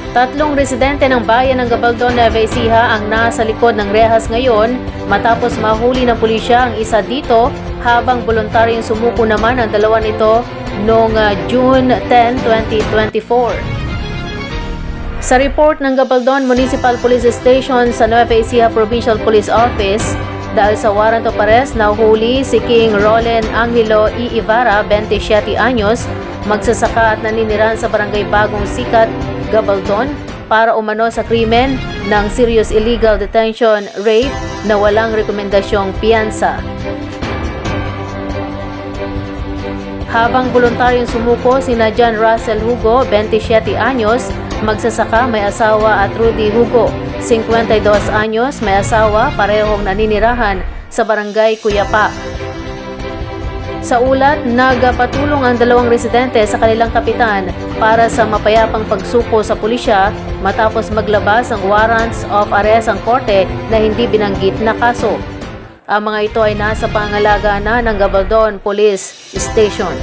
Tatlong residente ng bayan ng Gabaldon, Nueva Ecija ang nasa likod ng rehas ngayon matapos mahuli ng pulisya ang isa dito habang voluntaryong sumuko naman ang dalawa nito noong June 10, 2024. Sa report ng Gabaldon Municipal Police Station sa Nueva Ecija Provincial Police Office, dahil sa warrant of arrest, nahuli si King Rolen Angelo E. Ibarra, 27 anyos, magsasaka at naninirahan sa Barangay Bagong Sikat, Gabaldon, para umano sa krimen ng serious illegal detention, rape na walang rekomendasyong piyansa. Habang voluntaryong sumuko sina John Russell Hugo, 27 anyos, magsasaka, may asawa, at Rudy Hugo, 52 anyos, may asawa, parehong naninirahan sa Barangay Cuyapa. Sa ulat, nagpatulong ang dalawang residente sa kanilang kapitan para sa mapayapang pagsuko sa pulisya matapos maglabas ng warrants of arrest ang korte na hindi binanggit na kaso. Ang mga ito ay nasa pangangalaga na ng Gabaldon Police Station.